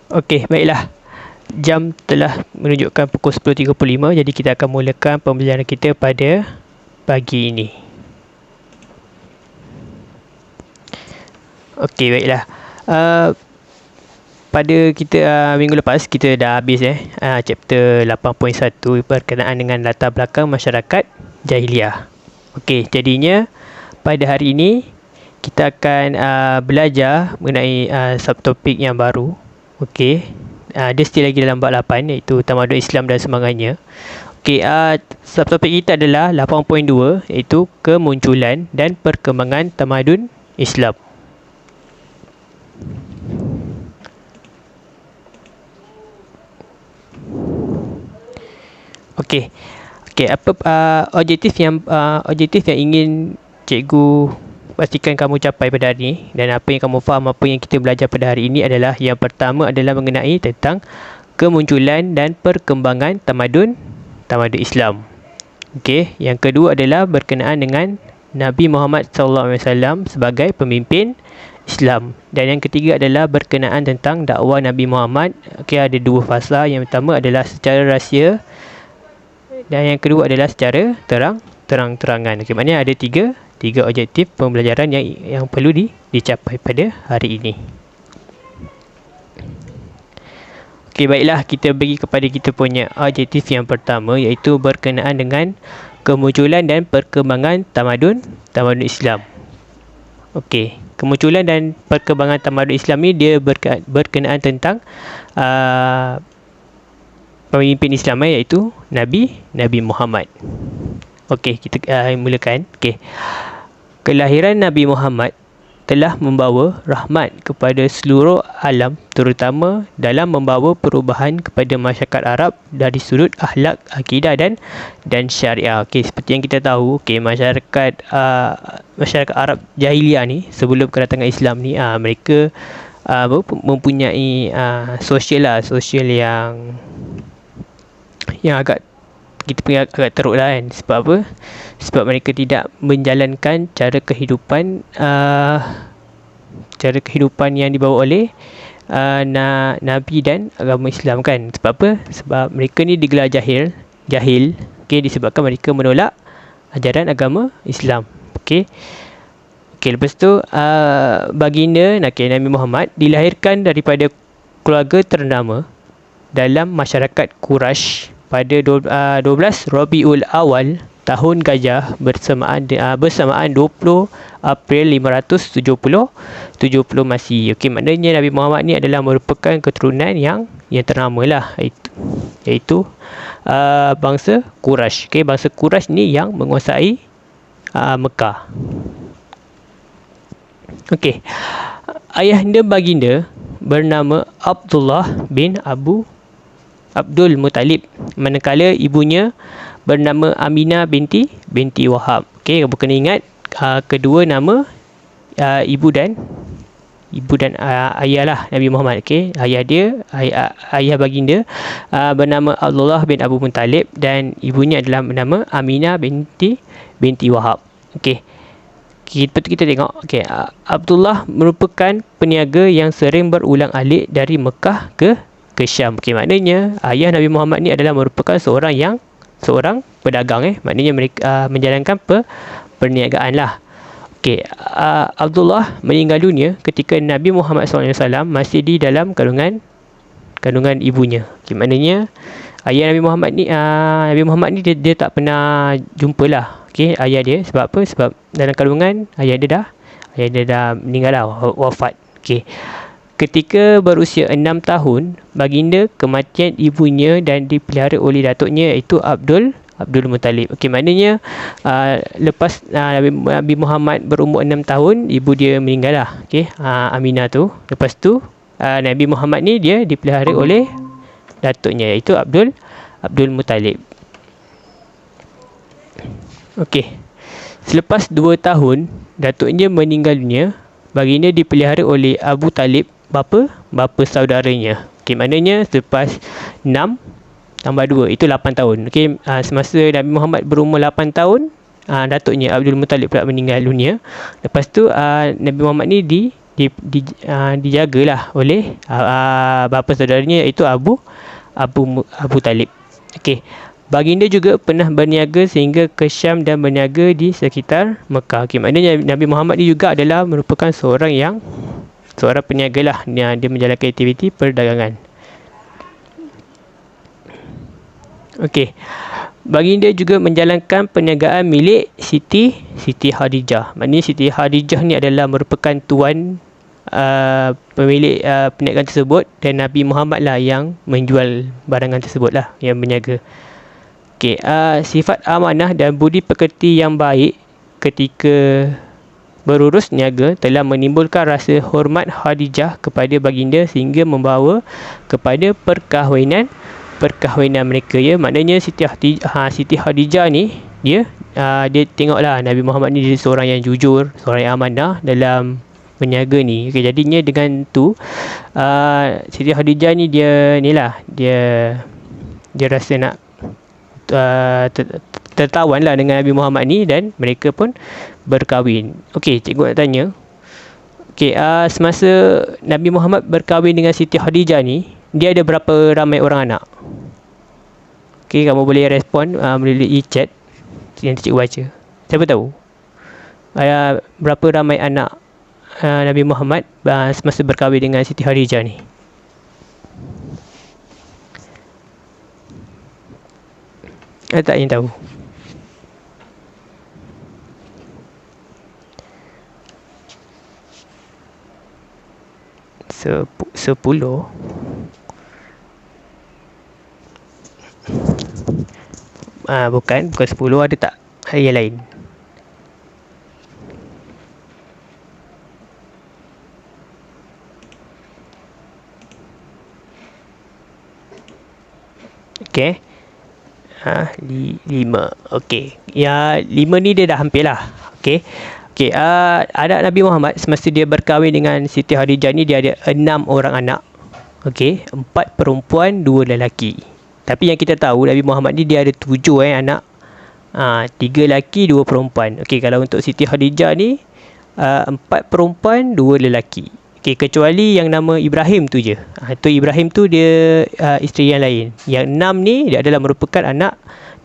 Okey, baiklah. Jam telah menunjukkan pukul 10.35, jadi kita akan mulakan pembelajaran kita pada pagi ini. Okey, baiklah. Pada kita minggu lepas, kita dah habis chapter 8.1 berkenaan dengan latar belakang masyarakat jahiliah. Okey, jadinya pada hari ini kita akan belajar mengenai subtopik yang baru. Okey. Dia still lagi dalam bab 8, iaitu tamadun Islam dan semagainya. Okey, subtopik kita adalah 8.2, iaitu kemunculan dan perkembangan tamadun Islam. Okey. Apa objektif yang ingin cikgu pastikan kamu capai pada hari ini, dan apa yang kamu faham, apa yang kita belajar pada hari ini adalah yang pertama adalah mengenai tentang kemunculan dan perkembangan tamadun Islam. Okey, yang kedua adalah berkenaan dengan Nabi Muhammad SAW sebagai pemimpin Islam, dan yang ketiga adalah berkenaan tentang dakwah Nabi Muhammad. Okey, ada dua fasa. Yang pertama adalah secara rahsia, dan yang kedua adalah secara terang-terangan. Okey, maknanya ada tiga objektif pembelajaran yang perlu dicapai pada hari ini. Okey, baiklah, kita bagi kepada kita punya objektif yang pertama, iaitu berkenaan dengan kemunculan dan perkembangan tamadun Islam. Okey, kemunculan dan perkembangan tamadun Islam ni dia berkenaan tentang pemimpin Islam, iaitu Nabi Muhammad. Okey, kita mulakan. Okey. Kelahiran Nabi Muhammad telah membawa rahmat kepada seluruh alam, terutama dalam membawa perubahan kepada masyarakat Arab dari sudut akhlak, akidah dan syariah. Okey, seperti yang kita tahu, masyarakat Arab jahiliah ni sebelum kedatangan Islam ni, mereka mempunyai sosial yang agak kita punya agak teruk lah kan. Sebab apa? Sebab mereka tidak menjalankan cara kehidupan yang dibawa oleh Nabi dan agama Islam kan. Sebab apa? Sebab mereka ni digelar jahil. Okey, disebabkan mereka menolak ajaran agama Islam. Okey, lepas tu baginda Nabi Muhammad dilahirkan daripada keluarga ternama dalam masyarakat Quraisy pada 12 Rabiul Awal tahun Gajah bersamaan 20 April 570 Masih. Okey, maknanya Nabi Muhammad ni adalah merupakan keturunan yang ternama lah, iaitu bangsa Quraisy. Okey, bangsa Quraisy ni yang menguasai Mekah. Okey, ayahanda baginda bernama Abdullah bin Abdul Muttalib, manakala ibunya bernama Aminah binti Wahab. Okey, kamu kena ingat kedua nama ibu dan ayah lah Nabi Muhammad. Okey, ayah baginda bernama Abdullah bin Abu Muttalib, dan ibunya adalah bernama Aminah binti Wahab. Okey, kita tengok. Okey, Abdullah merupakan peniaga yang sering berulang-alik dari Mekah ke Syam. Okey, maknanya ayah Nabi Muhammad ni adalah merupakan seorang pedagang. Maknanya mereka menjalankan perniagaan lah. Okey, Abdullah meninggal dunia ketika Nabi Muhammad SAW masih di dalam kandungan ibunya. Okey, maknanya ayah Nabi Muhammad ni dia tak pernah jumpa lah. Okey, ayah dia. Sebab apa? Sebab dalam kandungan ayah dia dah meninggal lah, wafat. Okey, ketika berusia 6 tahun, baginda kematian ibunya dan dipelihara oleh datuknya, iaitu Abdul Muttalib. Okey, maknanya lepas Nabi Muhammad berumur 6 tahun, ibu dia meninggal lah. Okey, Aminah tu. Lepas tu Nabi Muhammad ni dia dipelihara oleh datuknya, iaitu Abdul Muttalib. Okey, selepas 2 tahun datuknya meninggal dunia, baginda dipelihara oleh Abu Talib, bapa saudaranya. Okey, maknanya selepas 6 tambah 2, itu 8 tahun. Okey, semasa Nabi Muhammad berumur 8 tahun, datuknya Abdul Muttalib pula meninggal dunia. Lepas tu Nabi Muhammad ni dijagalah oleh bapa saudaranya, iaitu Abu Talib. Okey. Baginda juga pernah berniaga sehingga ke Syam dan berniaga di sekitar Mekah. Okey, maknanya Nabi Muhammad ni juga adalah merupakan seorang peniaga lah. Dia menjalankan aktiviti perdagangan. Okey. Baginda juga menjalankan perniagaan milik Siti Khadijah. Maknanya Siti Khadijah ni adalah merupakan tuan pemilik perniagaan tersebut, dan Nabi Muhammad lah yang menjual barangan tersebut lah, yang berniaga. Okey, sifat amanah dan budi pekerti yang baik ketika berurus niaga telah menimbulkan rasa hormat Khadijah kepada baginda sehingga membawa kepada perkahwinan mereka, ya. Maknanya Siti Khadijah ni dia tengoklah Nabi Muhammad ni dia seorang yang jujur, seorang yang amanah dalam berniaga ni. Okey, jadinya dengan tu Siti Khadijah ni dia rasa nak tertawan lah dengan Nabi Muhammad ni, dan mereka pun berkahwin. Okey, cikgu nak tanya. Okey, semasa Nabi Muhammad berkahwin dengan Siti Khadijah ni, dia ada berapa ramai orang anak? Okey, kamu boleh respon melalui chat, nanti cikgu baca. Siapa tahu? Berapa ramai anak Nabi Muhammad semasa berkahwin dengan Siti Khadijah ni? Tak yang tahu. Sepuluh. Bukan 10. Ada tak yang lain? Okey. 5. Okey. Ya, 5 ni dia dah hampir lah. Okey. Okey, anak Nabi Muhammad semasa dia berkahwin dengan Siti Khadijah ni, dia ada 6 orang anak. Okey, 4 perempuan, 2 lelaki. Tapi yang kita tahu Nabi Muhammad ni dia ada 7 anak. 3 lelaki, 2 perempuan. Okey, kalau untuk Siti Khadijah ni 4 perempuan, 2 lelaki. Okey, kecuali yang nama Ibrahim tu je. Tu Ibrahim tu dia isteri yang lain. Yang 6 ni dia adalah merupakan anak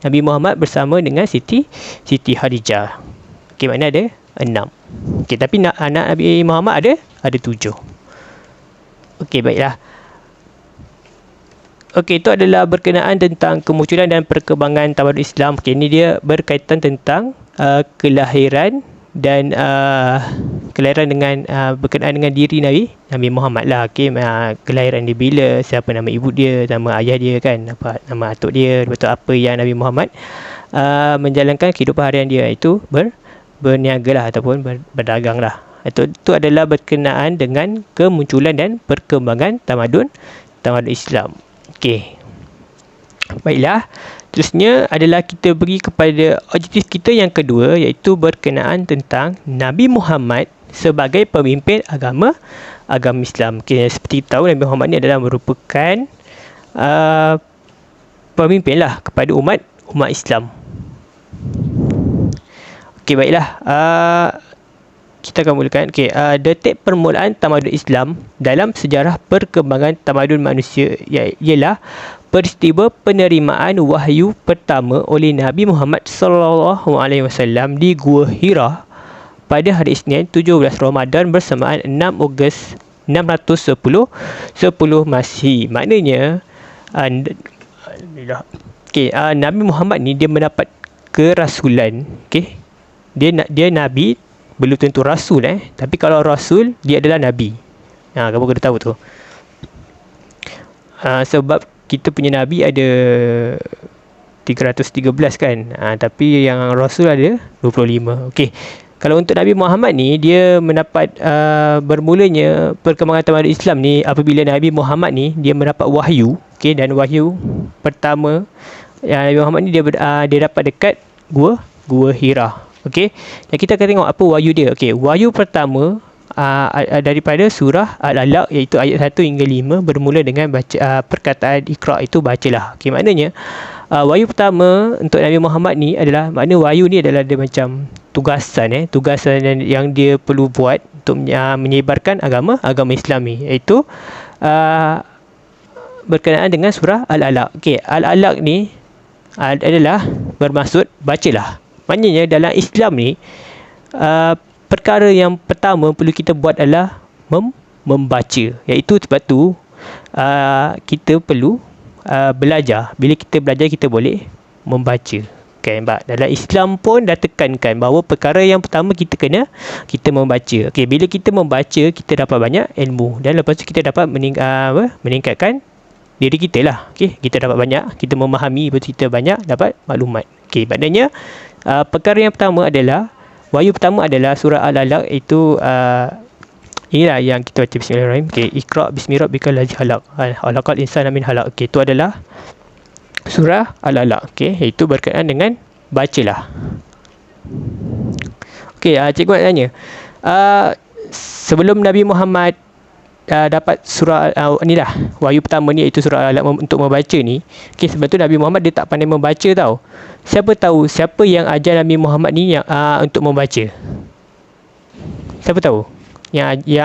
Nabi Muhammad bersama dengan Siti Khadijah. Okey, maknanya ada 6. Okey, tapi anak Nabi Muhammad ada 7. Okey, baiklah. Okey, itu adalah berkenaan tentang kemunculan dan perkembangan tamadun Islam. Okey, ini dia berkaitan tentang kelahiran dan kelahiran dengan berkenaan dengan diri Nabi Muhammad lah. Okey, kelahiran dia bila, siapa nama ibu dia, nama ayah dia kan, apa nama atuk dia, betul apa yang Nabi Muhammad menjalankan kehidupan harian dia, itu berniaga lah ataupun berdagang lah. Itu adalah berkenaan dengan kemunculan dan perkembangan tamadun Islam. Okey. Baiklah. Terusnya adalah kita pergi kepada objektif kita yang kedua, iaitu berkenaan tentang Nabi Muhammad sebagai pemimpin agama Islam. Okay, seperti tahu Nabi Muhammad ni adalah merupakan pemimpin lah kepada umat Islam. Okey, baiklah. Kita akan mulakan. Okey, detik permulaan tamadun Islam dalam sejarah perkembangan tamadun manusia ialah peristiwa penerimaan wahyu pertama oleh Nabi Muhammad sallallahu alaihi wasallam di Gua Hira pada hari Isnin 17 Ramadan bersamaan 6 Ogos 610 Masihi. Maknanya Nabi Muhammad ni dia mendapat kerasulan. Okey. Dia nabi, belum tentu rasul tapi kalau rasul dia adalah nabi. Kamu kena tahu tu. Sebab kita punya nabi ada 313 kan. Tapi yang rasul ada 25. Okey. Kalau untuk Nabi Muhammad ni, dia mendapat bermulanya perkembangan tamadun Islam ni apabila Nabi Muhammad ni dia mendapat wahyu. Okey, dan wahyu pertama yang Nabi Muhammad ni dia dapat dekat Gua Hira. Okey. Dan kita akan tengok apa wahyu dia. Okey, wahyu pertama daripada surah Al-Alaq, iaitu ayat 1 hingga 5, bermula dengan baca perkataan Iqra, itu bacalah. Okey, maknanya wahyu pertama untuk Nabi Muhammad ni adalah, makna wahyu ni adalah dia macam tugasan yang dia perlu buat untuk menyebarkan agama Islam ni, iaitu berkenaan dengan surah Al-Alaq. Okey, Al-Alaq ni adalah bermaksud bacalah. Maknanya dalam Islam ni perkara yang pertama perlu kita buat adalah membaca. Iaitu sebab tu kita perlu belajar. Bila kita belajar, kita boleh membaca. Okay, dalam Islam pun dah tekankan bahawa perkara yang pertama kita membaca. Okay, bila kita membaca, kita dapat banyak ilmu, dan lepas tu kita dapat meningkatkan diri kita lah. Okay, kita dapat banyak, kita memahami, lepas tu kita banyak dapat maklumat. Okay, maknanya perkara yang pertama adalah, wahyu pertama adalah surah Al-Alaq. Itu inilah yang kita baca. Bismillahirrahmanirrahim. Okay, Iqra' bismi rabbikal ladzi khalaq, khalaqal insana min alaq. Okay, itu adalah surah Al-Alaq. Okay, itu berkaitan dengan bacalah. Okay, cikgu nak tanya, sebelum Nabi Muhammad dapat surah inilah wahyu pertama ni, iaitu surah Al-Alaq untuk membaca ni. Okay, sebab tu Nabi Muhammad dia tak pandai membaca tau. Siapa yang ajar Nabi Muhammad ni yang untuk membaca? Siapa tahu?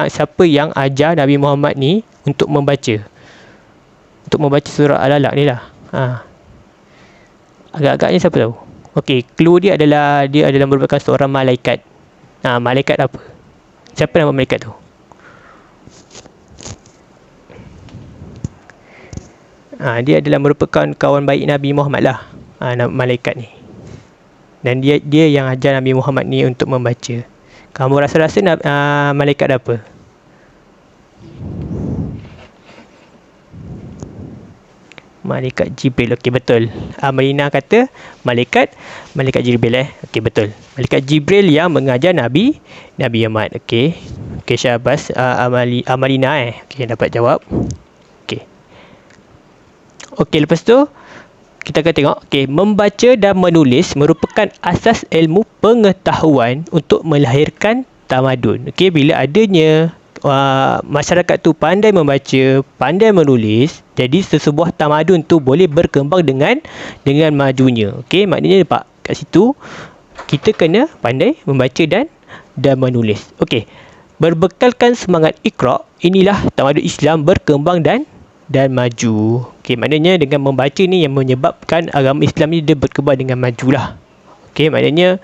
Siapa yang ajar Nabi Muhammad ni untuk membaca surah Al-Alaq ni lah. Agak-agaknya siapa tahu? Okey, clue dia adalah merupakan seorang malaikat. Malaikat apa? Siapa nama malaikat tu? Dia adalah merupakan kawan baik Nabi Muhammad lah, malaikat ni. Dan dia yang ajar Nabi Muhammad ni untuk membaca. Kamu rasa-rasa malaikat apa? Malaikat Jibril. Okey, betul. Marina kata malaikat Jibril. Okey, betul. Malaikat Jibril yang mengajar Nabi Muhammad. Okey, syabas Amalina Okey, dapat jawab. Okey, lepas tu kita akan tengok. Okey, membaca dan menulis merupakan asas ilmu pengetahuan untuk melahirkan tamadun. Okey, bila adanya masyarakat tu pandai membaca, pandai menulis, jadi sesebuah tamadun tu boleh berkembang dengan majunya. Okey, maknanya nampak kat situ kita kena pandai membaca dan menulis. Okey, berbekalkan semangat Iqra', inilah tamadun Islam berkembang dan maju. Okey, maknanya dengan membaca ni yang menyebabkan agama Islam ni dia berkembang dengan majulah. Okey, maknanya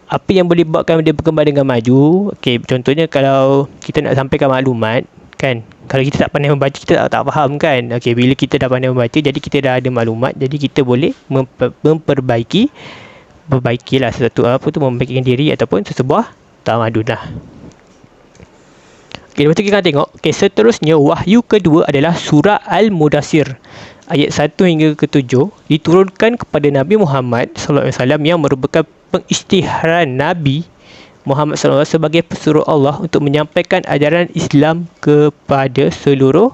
apa yang boleh buatkan dia berkembang dengan maju? Okey, contohnya kalau kita nak sampaikan maklumat kan, kalau kita tak pandai membaca, kita tak faham kan. Okey, bila kita dah pandai membaca, jadi kita dah ada maklumat, jadi kita boleh perbaikilah sesuatu membaikkan diri ataupun sesebuah tamadun lah. Okey, lepas tu kita akan tengok. Okey, seterusnya wahyu kedua adalah surah Al-Mudaththir ayat 1 hingga ke 7 diturunkan kepada Nabi Muhammad SAW yang merupakan pengisytiharan Nabi Muhammad SAW sebagai pesuruh Allah untuk menyampaikan ajaran Islam kepada seluruh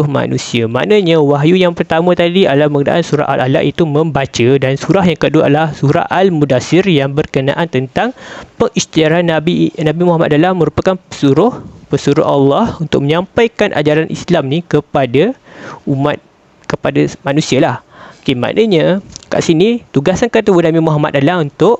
manusia. Maknanya wahyu yang pertama tadi adalah mengenai surah Al-Alaq, itu membaca, dan surah yang kedua adalah surah Al-Mudaththir yang berkenaan tentang pengisytiharan Nabi Muhammad adalah merupakan pesuruh Allah untuk menyampaikan ajaran Islam ni kepada manusia lah. Okey, maknanya kat sini tugasan kedua Nabi Muhammad adalah untuk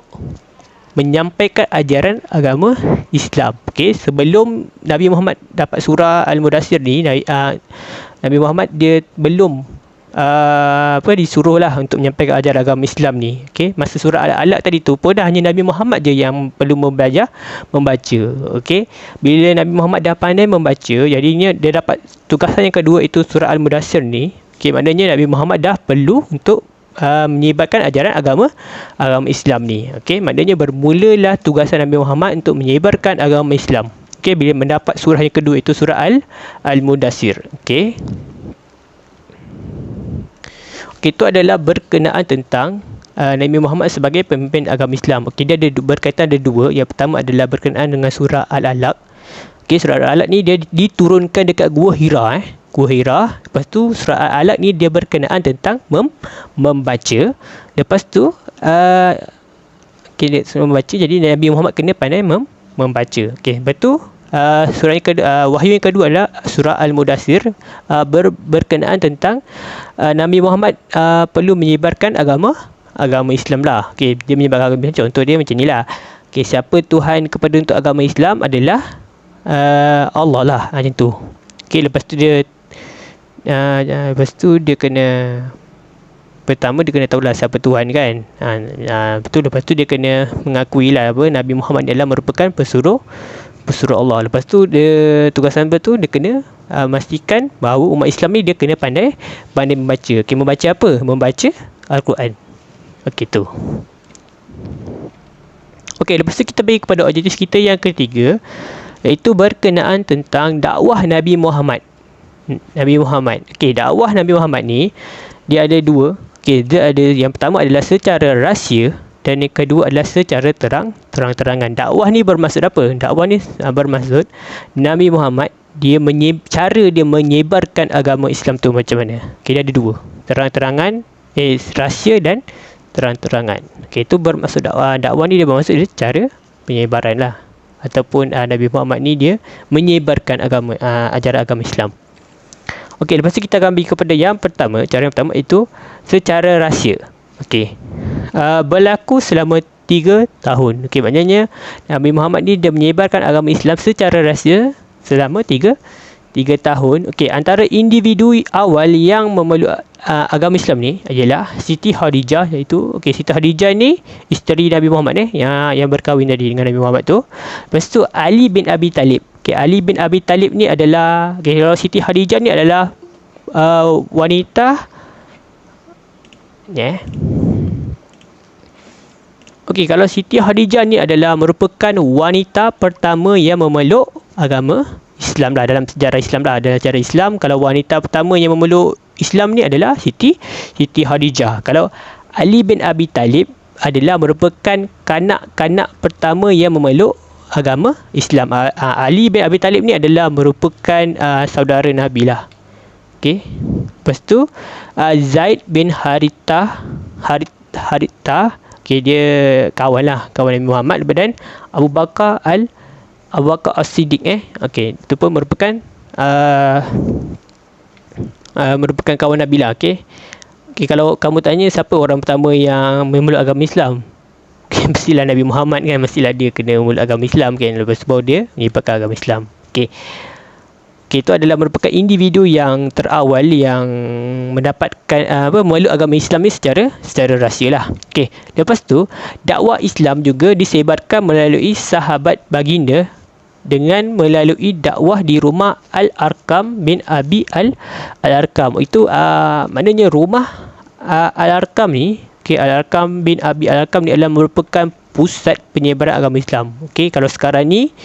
menyampaikan ajaran agama Islam. Okey, sebelum Nabi Muhammad dapat surah Al-Mudaththir ni, Nabi Muhammad dia belum disuruh lah untuk menyampaikan ajaran agama Islam ni. Okey, masa surah Al-Alaq tadi tu pun dah hanya Nabi Muhammad je yang perlu belajar membaca. Okey, bila Nabi Muhammad dah pandai membaca, jadinya dia dapat tugasan yang kedua, itu surah Al-Mudaththir ni. Okey, maknanya Nabi Muhammad dah perlu untuk menyebarkan ajaran agama Islam ni. Okey, maknanya bermulalah tugasan Nabi Muhammad untuk menyebarkan agama Islam. Okey, bila mendapat surah yang kedua, itu surah Al-Mudaththir. Okey. Okey, itu adalah berkenaan tentang Nabi Muhammad sebagai pemimpin agama Islam. Okey, dia berkaitan ada dua. Yang pertama adalah berkenaan dengan surah Al-Alaq. Okey, surah Al-Alaq ni dia diturunkan dekat Gua Hira. Gua Hira. Lepas tu surah Al-Alaq ni dia berkenaan tentang membaca. Lepas tu dia membaca, jadi Nabi Muhammad kena pandai membaca. Okey, lepas tu surah yang kedua, wahyu yang kedua adalah surah Al-Mudaththir, berkenaan tentang Nabi Muhammad perlu menyebarkan agama Islam lah. Okey, dia menyebarkan agama Islam. Contoh dia macam ni lah. Okay, siapa Tuhan kepada untuk agama Islam adalah Allah lah, macam tu. Okay, lepas tu dia kena, pertama dia kena tahulah siapa Tuhan kan. Betul. Lepas tu dia kena mengakui lah Nabi Muhammad adalah merupakan pesuruh Allah. Lepas tu tugasan tu dia kena memastikan bahawa umat Islam ni dia kena pandai membaca. Okay, membaca apa? Membaca Al-Quran. Okay, tu. Okay, lepas tu kita pergi kepada objektif kita yang ketiga, iaitu berkenaan tentang dakwah Nabi Muhammad. Okay, dakwah Nabi Muhammad ni dia ada dua. Okay, dia ada, yang pertama adalah secara rahsia dan yang kedua adalah secara terang-terangan. Dakwah ni bermaksud apa? Dakwah ni bermaksud Nabi Muhammad cara dia menyebarkan agama Islam tu macam mana. Okay, dia ada dua. Terang-terangan, rahsia dan terang-terangan. Okay, itu bermaksud dakwah. Dakwah ni dia bermaksud dia cara penyebaran lah. Ataupun Nabi Muhammad ni dia menyebarkan ajaran agama Islam. Okey, lepas tu kita akan pergi kepada yang pertama. Cara yang pertama itu secara rahsia. Okey. Berlaku selama 3 tahun. Okey, maknanya Nabi Muhammad ni dia menyebarkan agama Islam secara rahsia selama 3 tahun. Okey, antara individu awal yang memeluk agama Islam ni ialah Siti Khadijah, iaitu Siti Khadijah ni isteri Nabi Muhammad yang berkahwin tadi dengan Nabi Muhammad tu. Lepas tu Ali bin Abi Talib. Ali bin Abi Talib ni adalah, kalau Siti Khadijah ni adalah wanita kalau Siti Khadijah ni adalah merupakan wanita pertama yang memeluk agama Islam lah, dalam sejarah Islam lah. Dalam sejarah Islam, kalau wanita pertama yang memeluk Islam ni adalah Siti Khadijah. Kalau Ali bin Abi Talib adalah merupakan kanak-kanak pertama yang memeluk agama Islam. Ali bin Abi Talib ni adalah merupakan saudara Nabi lah. Okey. Lepas tu Zaid bin Haritha. Okey, dia kawan Nabi Muhammad, dan Abu Bakar As-Siddiq. Okey, itu pun merupakan kawan Nabi lah. Okey, kalau kamu tanya siapa orang pertama yang memeluk agama Islam, mestilah Nabi Muhammad kan, mestilah dia kena memeluk agama Islam kan, lepas tu baru dia menyebarkan agama Islam. Okey, itu adalah merupakan individu yang terawal yang mendapatkan memeluk agama Islam ni secara rahsia lah. Okey, lepas tu dakwah Islam juga disebarkan melalui sahabat baginda dengan melalui dakwah di rumah Al-Arqam bin Abi Al-Arqam. Itu maknanya rumah Al-Arqam ni, Al-Arqam bin Abi Al-Arqam ni adalah merupakan pusat penyebaran agama Islam. Okey, kalau sekarang ni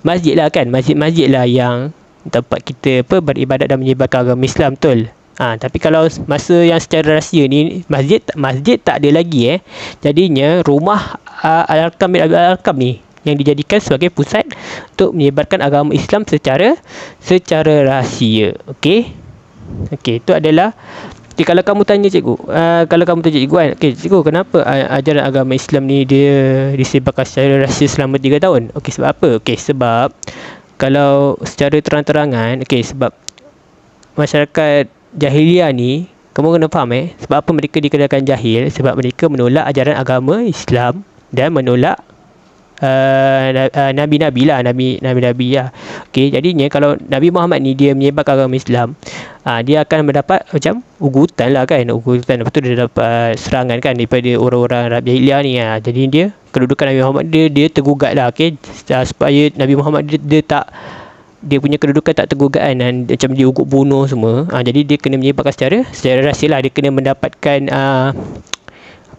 masjid lah kan, masjid lah yang tempat kita beribadat dan menyebarkan agama Islam, betul. Tapi kalau masa yang secara rahsia ni, masjid tak ada lagi. Jadinya rumah Al-Arqam bin Abi Al-Arqam ni yang dijadikan sebagai pusat untuk menyebarkan agama Islam secara rahsia. Okey, itu adalah. Kalau kamu tanya cikgu, kan, cikgu, kenapa ajaran agama Islam ni dia disebarkan secara rahsia selama 3 tahun? Okey, sebab apa? Okey, sebab kalau secara terang-terangan, sebab masyarakat jahiliah ni, kamu kena faham sebab apa mereka dikatakan jahil? Sebab mereka menolak ajaran agama Islam dan menolak Nabi-Nabi lah. Okey, jadinya kalau Nabi Muhammad ni dia menyebarkan agama Islam, dia akan mendapat macam ugutan lah kan, lepas tu dia dapat serangan kan daripada orang-orang Arab jahiliah ni. Jadi dia, kedudukan Nabi Muhammad dia tergugat lah. Supaya Nabi Muhammad dia punya kedudukan tak tergugat kan, dan macam dia ugut bunuh semua. Jadi dia kena menyebarkan secara rahsia lah. Dia kena mendapatkan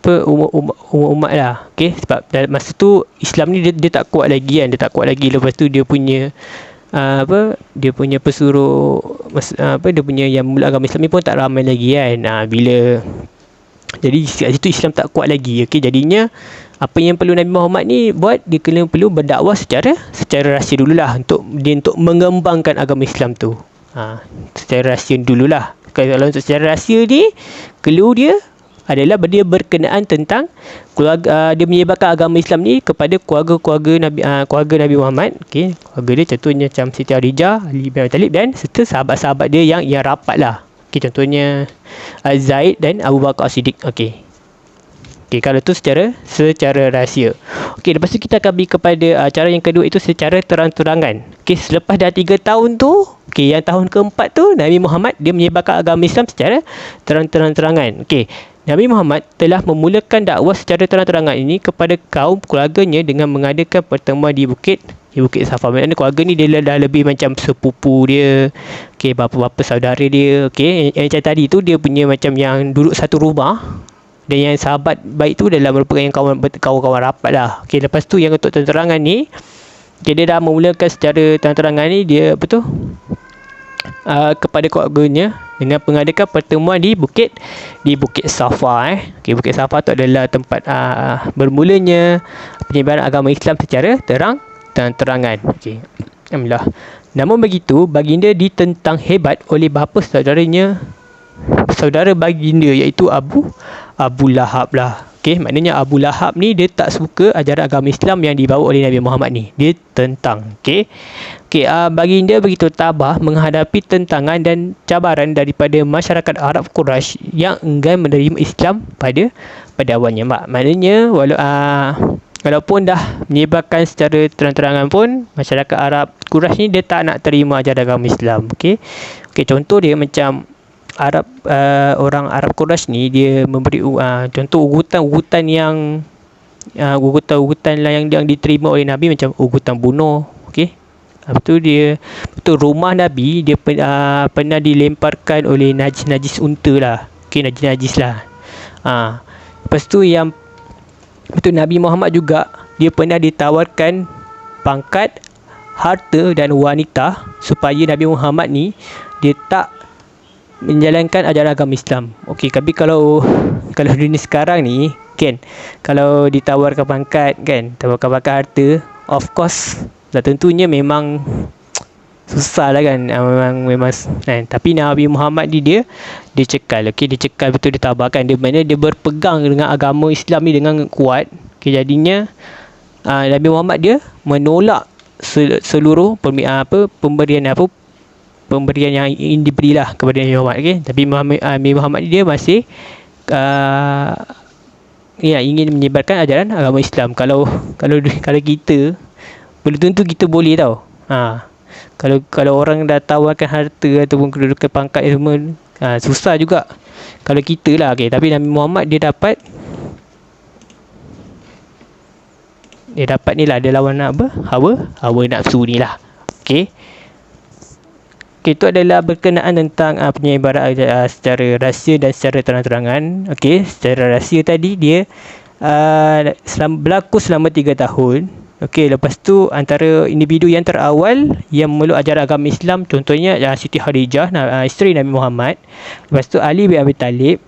umat lah. Okey, sebab dalam masa tu Islam ni dia tak kuat lagi kan, lepas tu dia punya dia punya pesuruh dia punya yang memeluk agama Islam ni pun tak ramai lagi kan. Jadi kat situ Islam tak kuat lagi. Okey, jadinya apa yang perlu Nabi Muhammad ni buat, dia perlu berdakwah secara rahsia dululah untuk mengembangkan agama Islam tu. Secara rahsia dululah. Kalau untuk secara rahsia ni, clue dia adalah dia berkenaan tentang keluarga, dia menyebarkan agama Islam ni kepada keluarga Nabi Muhammad. Okey, keluarga dia contohnya macam Siti Khadijah, Ali bin Abi Talib dan serta sahabat-sahabat dia yang rapat lah. Okey, contohnya Zaid dan Abu Bakar As-Siddiq. Okey, Okey, kalau tu secara rahsia. Okey, lepas tu kita akan pergi kepada cara yang kedua, itu secara terang-terangan. Okey, selepas dah 3 tahun tu, okey, yang tahun keempat tu Nabi Muhammad dia menyebarkan agama Islam secara terang-terangan. Okey, Nabi Muhammad telah memulakan dakwah secara terang-terangan ini kepada kaum keluarganya dengan mengadakan pertemuan di Bukit Safa. Maksudnya keluarga ni dia dah lebih macam sepupu dia, okey, bapa-bapa saudara dia. Okey, yang macam tadi tu dia punya macam yang duduk satu rumah. Dan yang sahabat baik tu adalah merupakan yang kawan-kawan rapat lah. Okey, lepas tu yang untuk terang-terangan ni, okay, dia dah memulakan secara terang-terangan ni, dia apa tu, kepada keluarganya dengan mengadakan pertemuan di Bukit Safa. Okey, Bukit Safa tu adalah tempat bermulanya penyebaran agama Islam secara terang-terangan. Okey, alhamdulillah. Namun begitu, baginda ditentang hebat oleh bapa saudara baginda, iaitu Abu Lahab lah. Okey, maknanya Abu Lahab ni dia tak suka ajaran agama Islam yang dibawa oleh Nabi Muhammad ni. Dia tentang. Okey, baginda begitu tabah menghadapi tentangan dan cabaran daripada masyarakat Arab Quraisy yang enggan menerima Islam pada awalnya. Maknanya walaupun dah menyebarkan secara terang-terangan pun, masyarakat Arab Quraisy ni dia tak nak terima ajaran agama Islam. Okey, contoh dia macam orang Arab Quraisy ni dia memberi contoh ugutan yang yang diterima oleh Nabi, macam ugutan bunuh. Okey, betul rumah Nabi dia pernah dilemparkan oleh najis unta lah. Okey, najis lah. Lepas tu yang betul Nabi Muhammad juga dia pernah ditawarkan pangkat, harta dan wanita supaya Nabi Muhammad ni dia tak menjalankan ajaran agama Islam. Okey, tapi kalau dunia sekarang ni kan, kalau ditawarkan pangkat kan, tawarkan harta, of course dah tentunya memang susah lah kan, memang kan. Tapi Nabi Muhammad ni dia cekal. Okey, dia cekal betul, dia tabahkan, dia mana dia berpegang dengan agama Islam ni dengan kuat. Okey, jadinya Nabi Muhammad dia menolak seluruh pemberian yang ingin diberilah kepada Nabi Muhammad. Okay? Tapi Nabi Muhammad dia masih ingin menyebarkan ajaran agama Islam. Kalau kita, belum tentu kita boleh tau. Kalau orang dah tawarkan harta ataupun kedudukan pangkat semua, susah juga kalau kita lah. Okay? Tapi Nabi Muhammad dia dapat ni lah, dia lawan hawa nafsu ni lah. Okay, itu adalah berkenaan tentang penyebaran secara rahsia dan secara terang-terangan. Okey, secara rahsia tadi dia berlaku selama 3 tahun. Okey, lepas tu antara individu yang terawal yang memeluk ajaran agama Islam, contohnya Siti Khadijah, isteri Nabi Muhammad. Lepas tu Ali bin Abi Talib,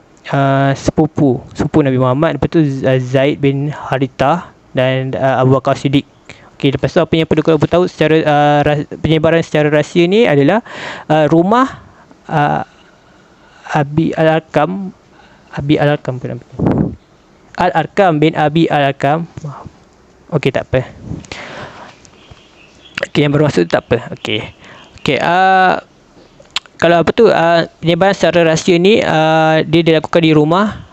sepupu Nabi Muhammad. Lepas tu Zaid bin Harithah dan Abu Bakar Siddiq. Okey, lepas tu apa yang perlu kamu tahu secara penyebaran secara rahsia ni adalah rumah Al-Arkam bin Abi Al-Arkam. Okey, tak apa. Okey, yang bermaksud tak apa. Okey, kalau apa tu penyebaran secara rahsia ni dia dilakukan di rumah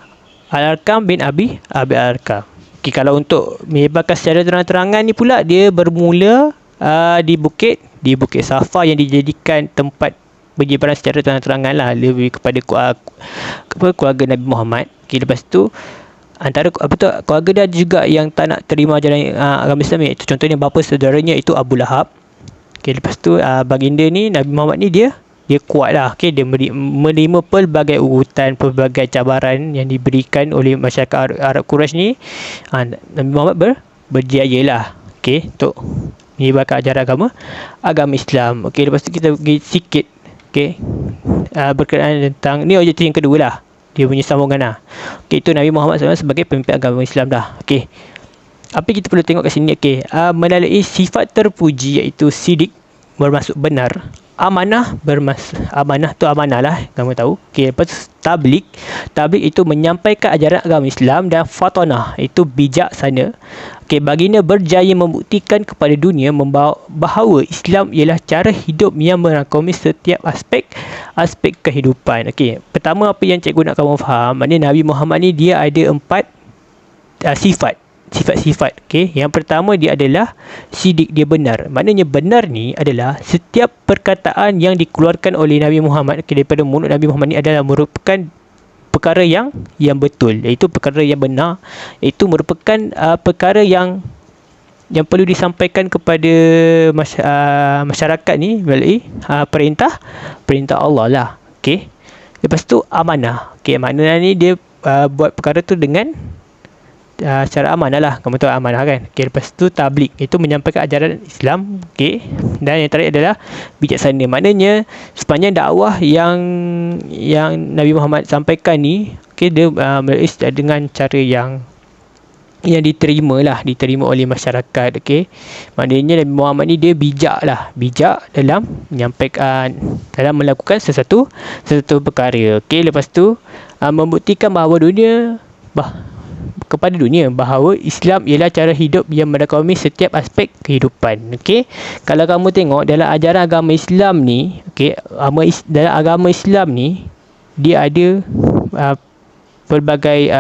Al-Arkam bin Abi Al-Arkam. Okay, kalau untuk menyebarkan secara terang-terangan ni pula, dia bermula di Bukit Safa yang dijadikan tempat penyebaran secara terang-terangan lah, lebih kepada keluarga Nabi Muhammad. Okay, lepas tu antara keluarga dia juga yang tak nak terima ajaran agama Islam, iaitu contohnya bapa saudaranya itu Abu Lahab. Okay, lepas tu baginda ni Nabi Muhammad ni dia kuat lah. Okay, dia menerima pelbagai ugutan, pelbagai cabaran yang diberikan oleh masyarakat Arab Quraisy ni. Nabi Muhammad berjaya lah, okay, untuk menyebarkan ajaran agama Islam. Okay, lepas tu kita pergi sikit, okay, berkenaan tentang ni objektif yang kedua lah, dia punya sambungan lah. Okay, itu Nabi Muhammad SAW sebagai pemimpin agama Islam dah. Okay, apa kita perlu tengok kat sini? Okay, melalui sifat terpuji iaitu sidik, bermaksud benar. Amanah tu amanah lah, kamu tahu. Okey, lepas tu tabligh itu menyampaikan ajaran agama Islam, dan fatanah itu bijaksana. Okey, baginda berjaya membuktikan kepada dunia bahawa Islam ialah cara hidup yang merangkumi setiap aspek kehidupan. Okey, pertama apa yang cikgu nak kamu faham, maknanya Nabi Muhammad ni dia ada 4 sifat-sifat. Okey, yang pertama dia adalah sidik, dia benar. Maknanya benar ni adalah setiap perkataan yang dikeluarkan oleh Nabi Muhammad, daripada mulut Nabi Muhammad ni adalah merupakan perkara yang betul, iaitu perkara yang benar, iaitu merupakan perkara yang perlu disampaikan kepada masyarakat ni melalui perintah Allah lah. Okey. Lepas tu amanah. Okey, maknanya ni dia buat perkara tu dengan secara amanah lah. Kamu tahu amanah kan? Okay, lepas tu tabligh, itu menyampaikan ajaran Islam. Okay. Dan yang terakhir adalah bijaksana. Maknanya sepanjang dakwah yang Nabi Muhammad sampaikan ni, okay, dia dengan cara yang diterima oleh masyarakat. Okay. Maknanya Nabi Muhammad ni dia bijak dalam menyampaikan, dalam melakukan sesuatu perkara. Okay. Lepas tu membuktikan kepada dunia bahawa Islam ialah cara hidup yang merangkumi setiap aspek kehidupan. Okey, kalau kamu tengok dalam ajaran agama Islam ni, okey, dalam agama Islam ni dia ada pelbagai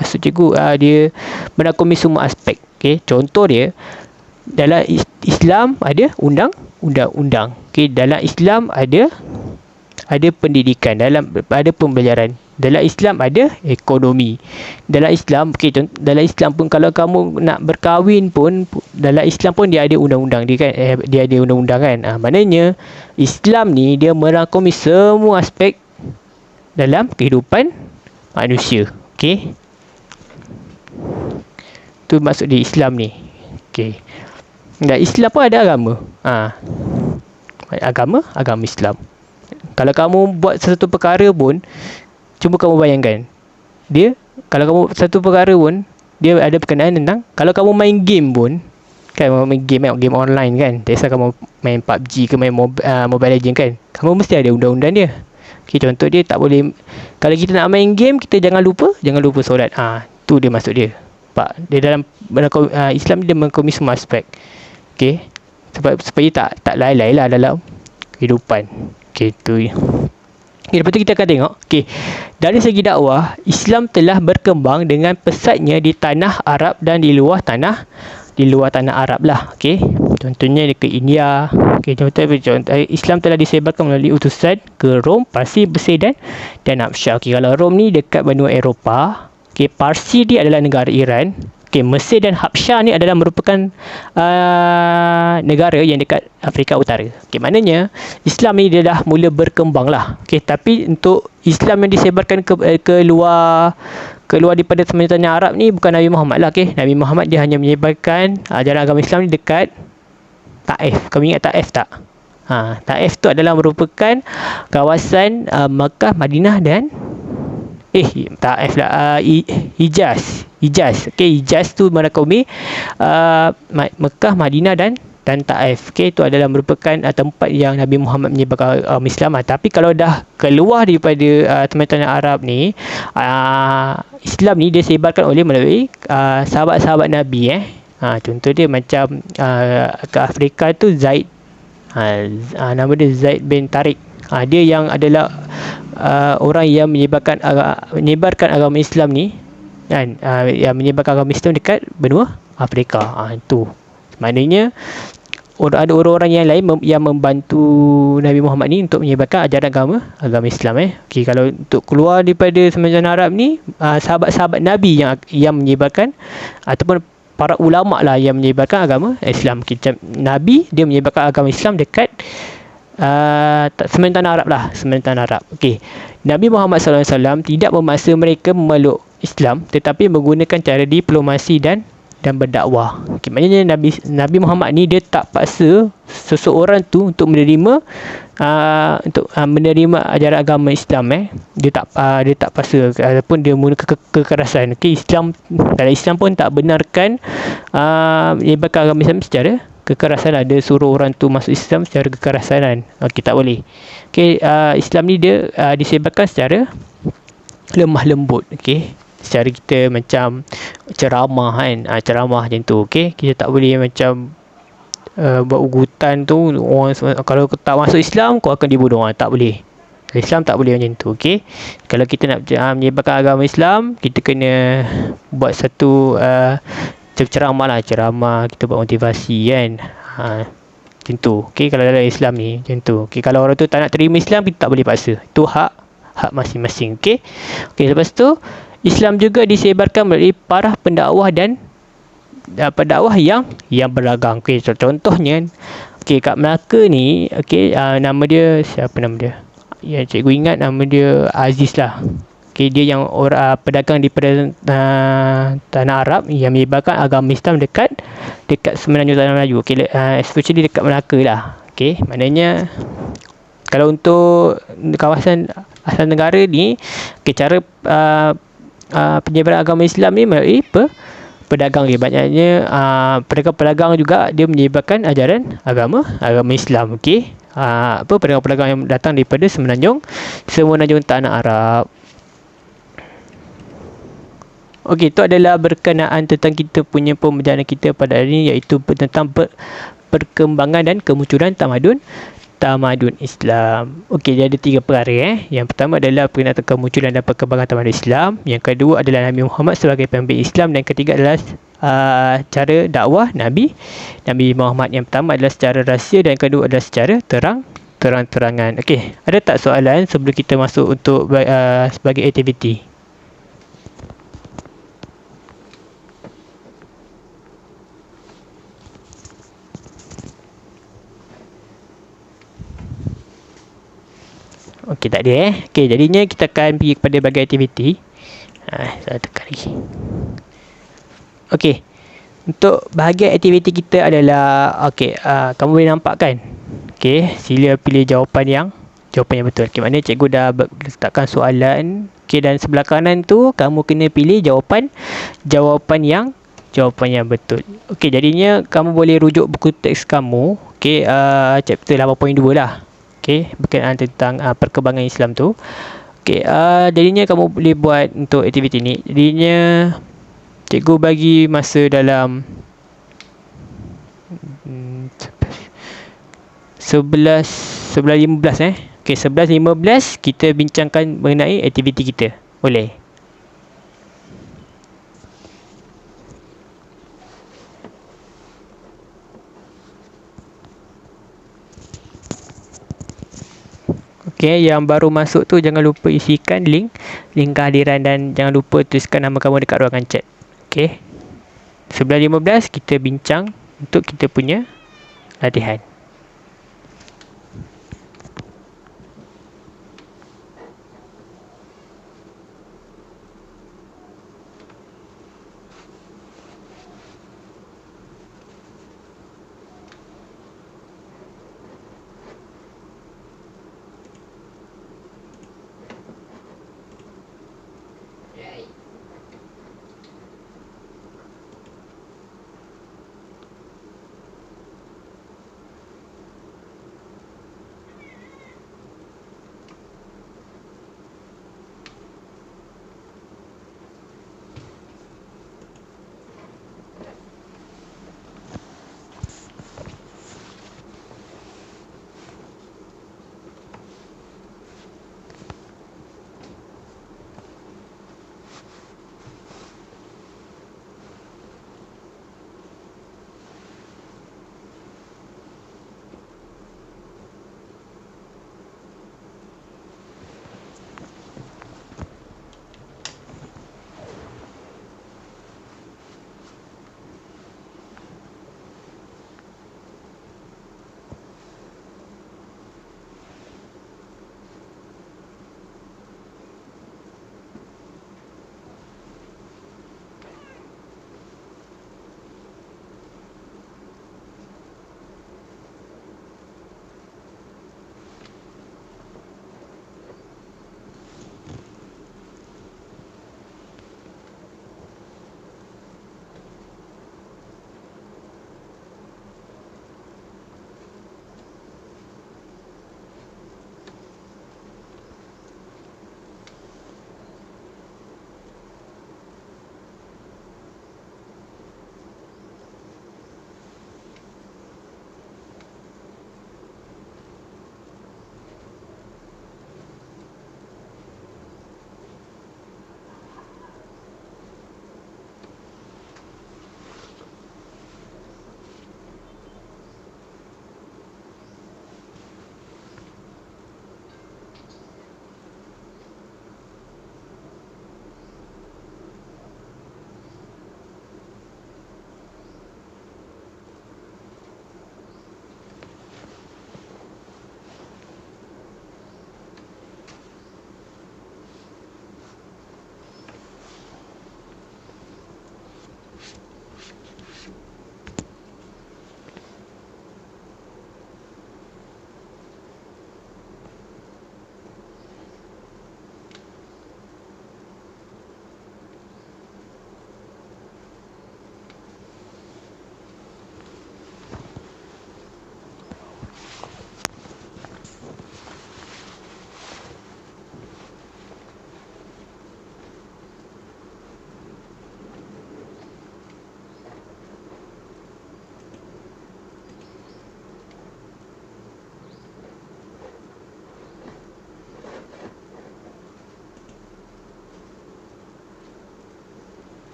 maksud cikgu, dia merangkumi semua aspek. Okey, contoh dia, dalam Islam ada undang-undang. Okey, dalam Islam ada pendidikan, ada pembelajaran. Dalam Islam ada ekonomi. Dalam Islam pun kalau kamu nak berkahwin pun, dalam Islam pun dia ada undang-undang dia kan. Dia ada undang-undang kan. Maknanya Islam ni dia merangkumi semua aspek dalam kehidupan manusia. Okey. Tu maksud di Islam ni. Okey. Dan Islam pun ada agama. Agama Islam. Kalau kamu buat sesuatu perkara pun, cuba kamu bayangkan, kalau kamu satu perkara pun, dia ada berkenaan tentang, kalau kamu main game pun, kan, main game online kan, tak kisah kamu main PUBG ke main Mobile Legends kan, kamu mesti ada undang-undang dia. Okay, contoh dia tak boleh, kalau kita nak main game, kita jangan lupa solat. Tu dia maksud dia. Pak, dia dalam Islam dia mengkomis semua aspek. Okay, supaya tak lalai lah dalam kehidupan. Okay, tu. Okay, lepas tu kita akan tengok, okay, dari segi dakwah, Islam telah berkembang dengan pesatnya di tanah Arab dan di luar tanah Arab lah. Okay, contohnya ke India. Okay, contoh Islam telah disebarkan melalui utusan ke Rom, Parsi, Mesir dan Habsyah. Okay, kalau Rom ni dekat benua Eropah. Okay, Parsi dia adalah negara Iran. Okay, Mesir dan Habsyah ni adalah merupakan negara yang dekat Afrika Utara. Okay, maknanya Islam ni dia dah mula berkembang lah. Okay, tapi untuk Islam yang disebarkan ke luar daripada semenanjung tanah Arab ni bukan Nabi Muhammad lah. Okay, Nabi Muhammad dia hanya menyebarkan ajaran agama Islam ni dekat Taif. Kamu ingat Taif tak? Taif tu adalah merupakan kawasan Makkah, Madinah dan Taif lah, Hijaz. Okay, Hijaz tu merangkumi Mekah, Madinah dan Taif. Okay, itu adalah merupakan tempat yang Nabi Muhammad menyebarkan Islam. Tapi kalau dah keluar daripada teman-teman Arab ni, Islam ni dia sebarkan melalui sahabat-sahabat Nabi. Contoh dia macam ke Afrika tu Zaid. Nama dia Zaid bin Tariq. Dia yang adalah orang yang menyebarkan agama Islam ni, kan, yang menyebarkan agama Islam dekat benua Afrika. Itu maknanya ada orang-orang yang lain yang membantu Nabi Muhammad ni untuk menyebarkan ajaran agama Islam. Okay, kalau untuk keluar daripada semenanjung Arab ni, sahabat-sahabat Nabi yang menyebarkan, ataupun para ulama lah yang menyebarkan agama Islam. Nabi dia menyebarkan agama Islam dekat semenanjung Arab. Okey, Nabi Muhammad SAW tidak memaksa mereka memeluk Islam, tetapi menggunakan cara diplomasi dan berdakwah. Okay, maknanya Nabi Muhammad ni dia tak paksa seseorang tu untuk menerima ajaran agama Islam. Dia tak paksa ataupun dia menggunakan kekerasan. Okay, dalam Islam pun tak benarkan menyebarkan agama Islam secara kekerasan. Dia suruh orang tu masuk Islam secara kekerasan. Okey, tak boleh. Okey, Islam ni dia disebarkan secara lemah lembut. Okey, secara kita macam ceramah kan, ceramah macam tu. Okey, kita tak boleh macam buat ugutan tu, orang kalau tak masuk Islam kau akan dibunuh. Tak boleh. Kalau Islam tak boleh macam tu. Okey. Kalau kita nak menyebarkan agama Islam, kita kena buat satu ceramah lah, ceramah, kita buat motivasi kan. Macam tu. Okey, kalau dalam Islam ni macam tu. Okey, kalau orang tu tak nak terima Islam, kita tak boleh paksa. Itu hak masing-masing. Okey. Okey, lepas tu Islam juga disebarkan melalui para pendakwah dan pendakwah yang berdagang. Okey, contohnya okey, kat Melaka ni, okey, nama dia siapa nama dia? Ya, cikgu ingat nama dia Aziz lah. Okey, dia yang orang pedagang di tanah Arab yang menyebarkan agama Islam dekat semenanjung Tanah Melayu. Okey, especially dekat Melaka lah. Okey, maknanya kalau untuk kawasan Asia Tenggara ni, okey, cara penyebaran agama Islam ni melalui pedagang dia. Banyaknya pedagang-pedagang juga dia menyebarkan ajaran agama Islam. Okey, pedagang-pedagang yang datang daripada semenanjung tanah Arab. Okey, itu adalah berkenaan tentang kita punya pembelajaran kita pada hari ini, iaitu tentang perkembangan dan kemunculan tamadun Islam. Okey, dia ada 3 perkara. Yang pertama adalah berkenaan kemunculan dan perkembangan tamadun Islam. Yang kedua adalah Nabi Muhammad sebagai pemimpin Islam. Dan ketiga adalah cara dakwah Nabi Muhammad. Yang pertama adalah secara rahsia dan yang kedua adalah secara terang-terangan. Okey, ada tak soalan sebelum kita masuk untuk sebagai aktiviti? Okey, tak ada Okey, jadinya kita akan pergi kepada bahagian aktiviti. Saya tekan lagi. Okey, untuk bahagian aktiviti kita adalah okey, kamu boleh nampak kan? Okey, sila pilih jawapan yang betul. Okey, maknanya cikgu dah letakkan soalan. Okey, dan sebelah kanan tu kamu kena pilih jawapan yang betul. Okey, jadinya kamu boleh rujuk buku teks kamu. Okey, chapter 8.2 lah. Okey, berkenaan tentang perkembangan Islam tu. Okey, jadinya kamu boleh buat untuk aktiviti ni. Jadinya cikgu bagi masa dalam 11.15 Okey, 11.15 kita bincangkan mengenai aktiviti kita. Boleh? Okey, yang baru masuk tu jangan lupa isikan link kehadiran dan jangan lupa tuliskan nama kamu dekat ruangan chat. Okey. 11.15 kita bincang untuk kita punya latihan.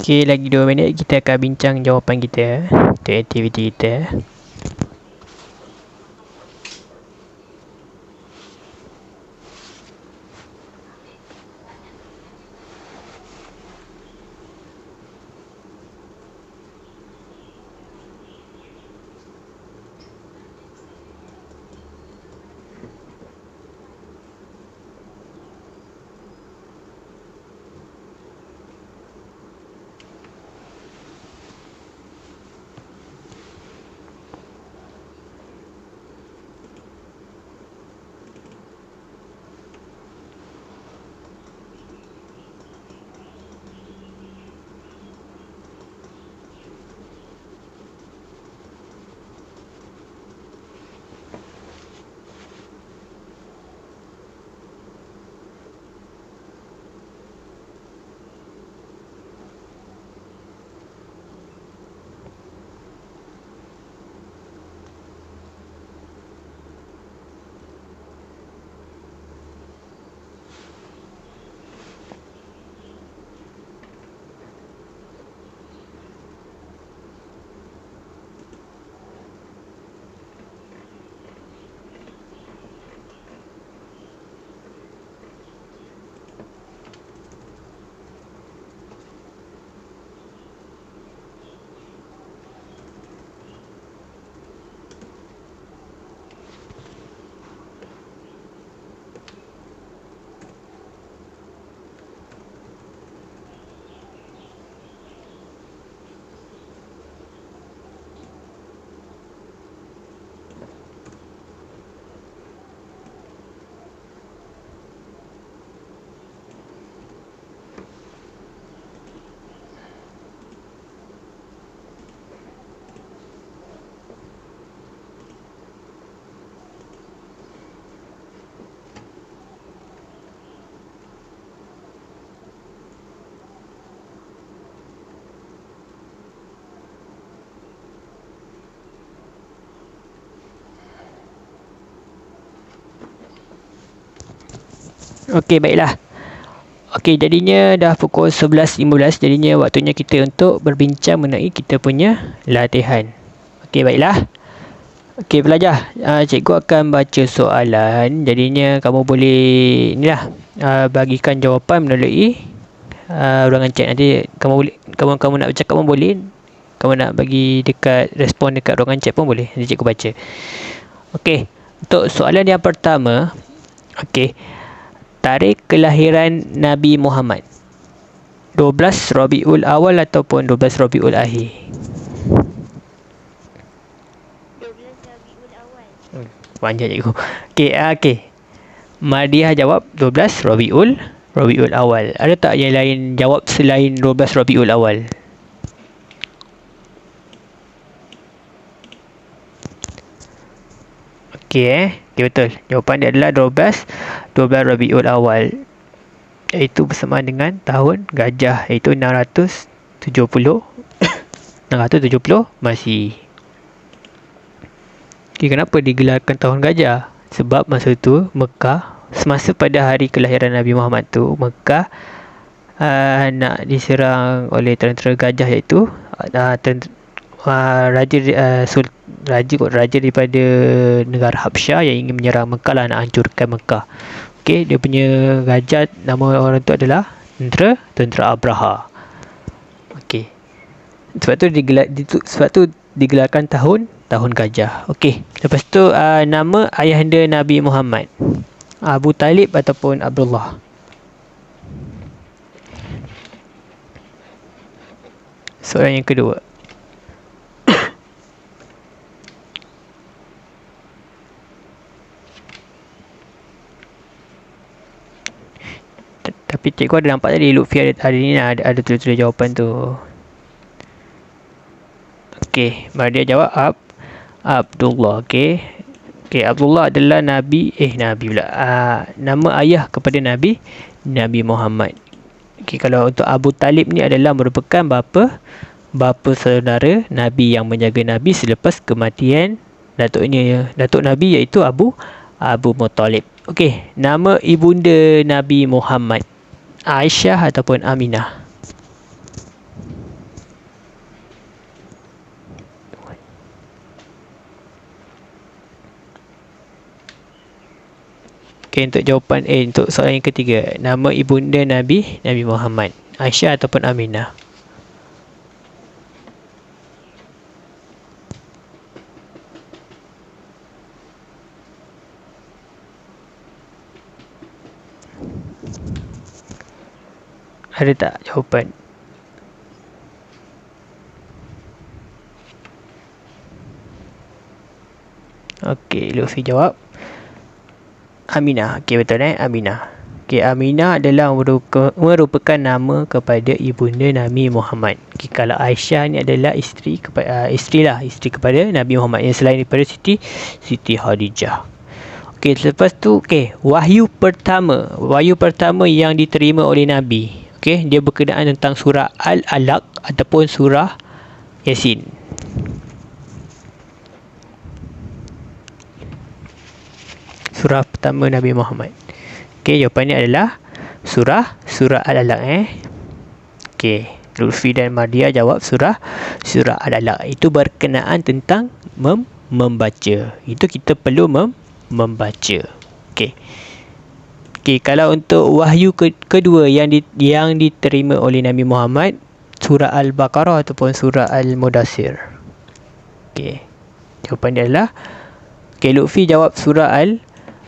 Okey, lagi 2 minit kita akan bincang jawapan kita untuk aktiviti kita. Okey, baiklah. Okey, jadinya dah pukul 11.15. Jadinya waktunya kita untuk berbincang mengenai kita punya latihan. Okey, baiklah. Okey, pelajar. Cikgu akan baca soalan. Jadinya kamu boleh bagikan jawapan melalui ruangan chat. Nanti kamu nak bercakap pun boleh. Kamu nak bagi respon dekat ruangan chat pun boleh. Nanti cikgu baca. Okey, untuk soalan yang pertama. Okey. Tarikh kelahiran Nabi Muhammad, 12 Rabiul Awal ataupun 12 Rabiul Akhir? 12 Rabiul Awal. Panjang cikgu. Okey. Mardiah jawab 12 Rabiul Awal. Ada tak yang lain jawab selain 12 Rabiul Awal? Okey, betul. Jawapan dia adalah 12 Rabiul Awal, iaitu bersamaan dengan tahun gajah, iaitu 670 Masihi. Okey, kenapa digelarkan tahun gajah? Sebab masa tu Mekah, semasa pada hari kelahiran Nabi Muhammad tu, Mekah nak diserang oleh tentera gajah, iaitu raja daripada negara Habsyah yang ingin menyerang Mekah lah, nak hancurkan Mekah. Okey, dia punya gajah, nama orang tu adalah tentera Abraha. Okey. Sebab tu digelarkan tahun gajah. Okey. Lepas tu nama ayahanda Nabi Muhammad, Abu Talib ataupun Abdullah? Soalan yang kedua. Tapi cikgu ada nampak tadi Lutfi hari ni ada tulis jawapan tu. Okey, dia jawab Abdullah. Okey, Abdullah adalah nabi pula. Nama ayah kepada Nabi Muhammad. Okey, kalau untuk Abu Talib ni adalah merupakan bapa saudara Nabi yang menjaga Nabi selepas kematian datuk Nabi, iaitu Abu Muttalib. Okey, nama ibunda Nabi Muhammad, Aisyah ataupun Aminah? Okey, untuk jawapan untuk soalan yang ketiga, nama ibunda Nabi Muhammad, Aisyah ataupun Aminah? Ada tak jawapan? Okey, Lutfi jawab Aminah. Okey, betul Aminah. Okey, Aminah adalah merupakan nama kepada ibunda Nabi Muhammad. Okey, kalau Aisyah ni adalah isteri kepada Nabi Muhammad, yang selain daripada Siti Khadijah. Okey, selepas tu wahyu pertama yang diterima oleh Nabi. Okey, dia berkenaan tentang surah Al-Alaq ataupun surah Yasin. Surah pertama Nabi Muhammad. Okey, jawapannya adalah surah Al-Alaq. Okey, Lutfi dan Mardia jawab surah Al-Alaq. Itu berkenaan tentang membaca. Itu kita perlu membaca. Okey. Okey, kalau untuk wahyu kedua yang diterima oleh Nabi Muhammad, surah Al-Baqarah ataupun surah Al-Mudaththir. Okey. Jawapannya adalah Lutfi jawab surah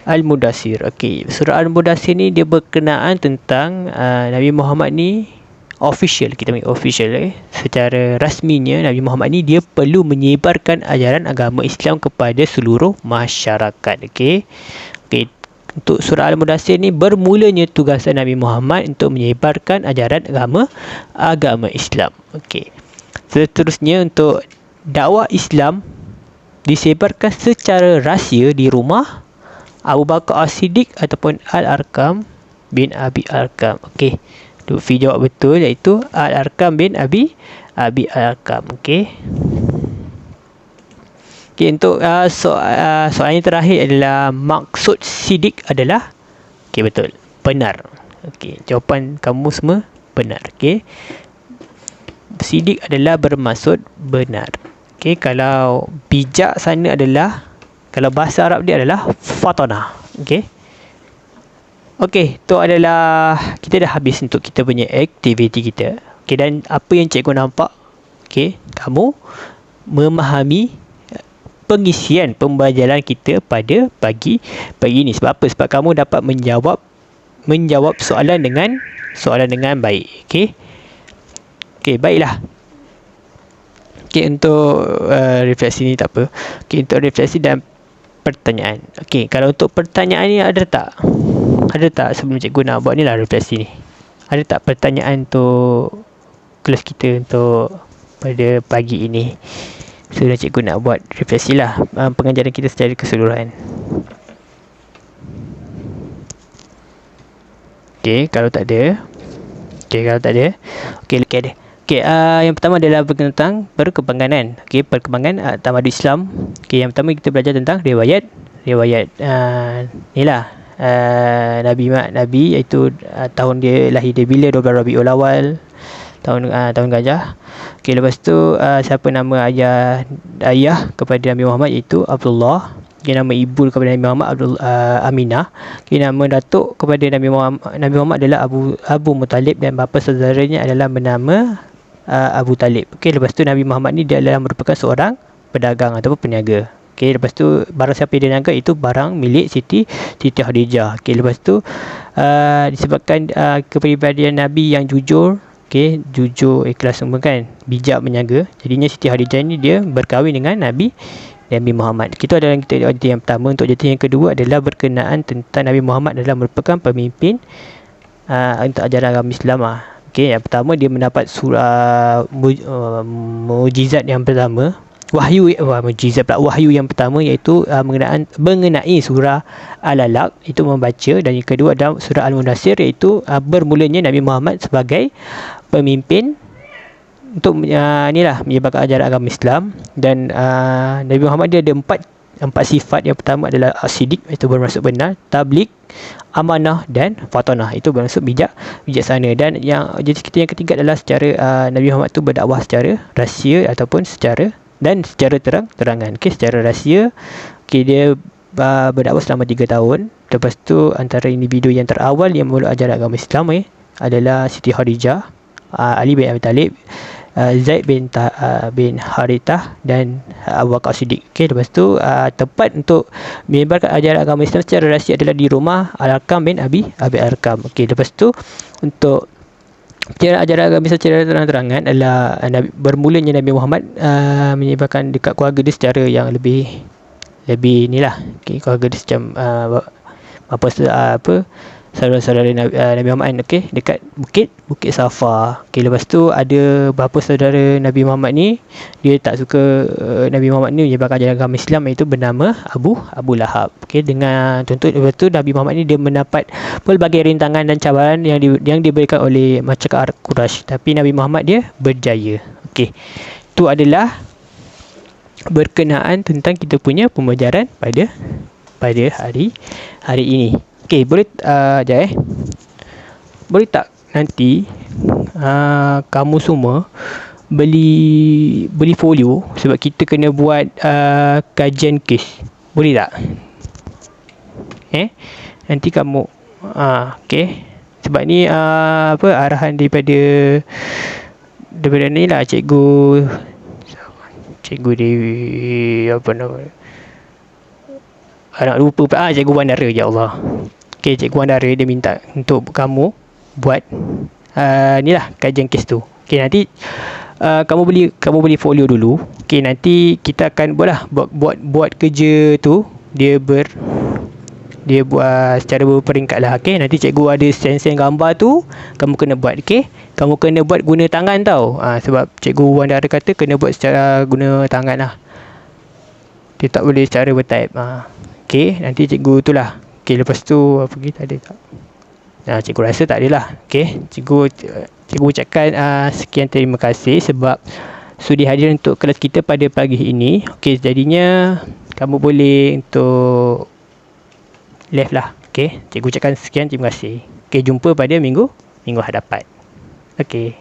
Al-Mudaththir. Okey, surah Al-Mudaththir ni dia berkenaan tentang Nabi Muhammad ni official, kita panggil official secara rasminya Nabi Muhammad ni dia perlu menyebarkan ajaran agama Islam kepada seluruh masyarakat. Okey. Untuk surah Al-Mudaththir ni bermulanya tugasan Nabi Muhammad untuk menyebarkan ajaran agama Islam. Okey. Seterusnya untuk dakwah Islam disebarkan secara rahsia di rumah Abu Bakar As-Siddiq ataupun Al-Arqam bin Abi Arqam. Okey. Lutfi jawab betul, iaitu Al-Arqam bin Abi Arqam. Okey. Okey, untuk soalan yang terakhir adalah maksud Siddiq adalah betul, benar. Okey, jawapan kamu semua benar. Okey. Siddiq adalah bermaksud benar. Okey, kalau bijak sana adalah, kalau bahasa Arab dia adalah fatanah. Okey. Okey, itu adalah kita dah habis untuk kita punya aktiviti kita. Okey, dan apa yang cikgu nampak, kamu memahami pengisian pembelajaran kita pada pagi ini. Sebab apa? Sebab kamu dapat menjawab soalan dengan baik. Okey, baiklah. Okey, untuk refleksi ni tak apa. Okey, untuk refleksi dan pertanyaan. Okey, kalau untuk pertanyaan ni ada tak sebelum cikgu nak buat ni lah refleksi ni, ada tak pertanyaan untuk kelas kita untuk pada pagi ini? Sudah cikgu nak buat refleksi lah pengajaran kita secara keseluruhan. Okey, kalau tak ada. Okey, ada. Okey, yang pertama adalah tentang perkembangan. Okey, perkembangan tamadun Islam. Okey, yang pertama kita belajar tentang riwayat Nabi, iaitu tahun dia lahir dia bila, 12 Rabiul Awal, tahun gajah. Okey, lepas tu siapa nama ayah kepada Nabi Muhammad, iaitu Abdullah. Okey, nama ibu kepada Nabi Muhammad Aminah. Okey, nama datuk kepada Nabi Muhammad adalah Abu Muttalib, dan bapa saudaranya adalah bernama Abu Talib. Okey, lepas tu Nabi Muhammad ni dia adalah merupakan seorang pedagang ataupun peniaga. Okey, lepas tu barang siapa yang dia niaga itu barang milik Siti Khadijah. Okey, lepas tu disebabkan kepribadian Nabi yang jujur, jujur, ikhlas semua bijak berniaga, jadinya Siti Khadijah ni dia berkahwin dengan Nabi Muhammad. Itu adalah yang pertama. Untuk jati yang kedua adalah berkenaan tentang Nabi Muhammad adalah merupakan pemimpin untuk ajaran agama Islam. Okey, yang pertama dia mendapat surah mukjizat yang pertama, wahyu yang pertama, iaitu mengenai surah Al-Alaq, itu membaca. Dan yang kedua adalah surah Al-Mudaththir, iaitu bermulanya Nabi Muhammad sebagai pemimpin untuk menyebarkan ajaran agama Islam. Dan Nabi Muhammad dia ada empat sifat. Yang pertama adalah As-Siddiq, itu bermaksud benar, Tabligh, Amanah dan Fatanah, itu bermaksud bijaksana. Dan yang kita yang ketiga adalah secara Nabi Muhammad tu berdakwah secara rahsia ataupun secara terang-terangan. Secara rahsia, dia berdakwah selama 3 tahun. Lepas tu antara individu yang terawal yang memeluk ajaran agama Islam adalah Siti Khadijah, Ali bin Abi Talib, Zaid bin Harithah dan Abu Bakar Siddiq. Okey, lepas tu tempat untuk menyebarkan ajaran agama Islam secara rahsia adalah di rumah Al-Arqam bin Abi Arqam. Okey, lepas tu untuk ajaran agama Islam secara terang-terangan adalah bermulanya Nabi Muhammad menyebarkan dekat keluarga dia secara yang lebih inilah. Okey, keluarga dia macam saudara-saudara Nabi Muhammad, okey, dekat Bukit Safa. Okey, lepas tu ada beberapa saudara Nabi Muhammad ni, dia tak suka Nabi Muhammad ni menyebarkan ajaran agama Islam, iaitu bernama Abu Lahab. Okey, dengan tuntut lepas tu Nabi Muhammad ni dia mendapat pelbagai rintangan dan cabaran yang diberikan oleh masyarakat Quraisy, tapi Nabi Muhammad dia berjaya. Okey, itu adalah berkenaan tentang kita punya pembelajaran pada hari ini. Okey, boleh boleh tak nanti kamu semua beli folio, sebab kita kena buat kajian kes. Boleh tak? Nanti kamu okey, sebab ni arahan daripada ni lah, cikgu Dewi, apa nama, nak lupa cikgu Bandara, ya Allah. Okey, cikgu Bandara dia minta untuk kamu buat ni lah kajian kes tu. Okey, nanti kamu beli folio dulu. Okey, nanti kita akan buat kerja tu, dia buat secara berperingkat lah. Okey, nanti cikgu ada sen gambar tu, kamu kena buat. Okey, kamu kena buat guna tangan tau. Sebab cikgu Bandara kata kena buat secara guna tangan lah, dia tak boleh secara bertype. Okey, nanti cikgu tu lah. Okey, lepas tu apa kita ada tak? Cikgu rasa tak adalah. Okey, cikgu ucapkan sekian terima kasih sebab sudi hadir untuk kelas kita pada pagi ini. Okey, jadinya kamu boleh untuk left lah. Okey, cikgu ucapkan sekian terima kasih. Okey, jumpa pada minggu hadapan. Okey.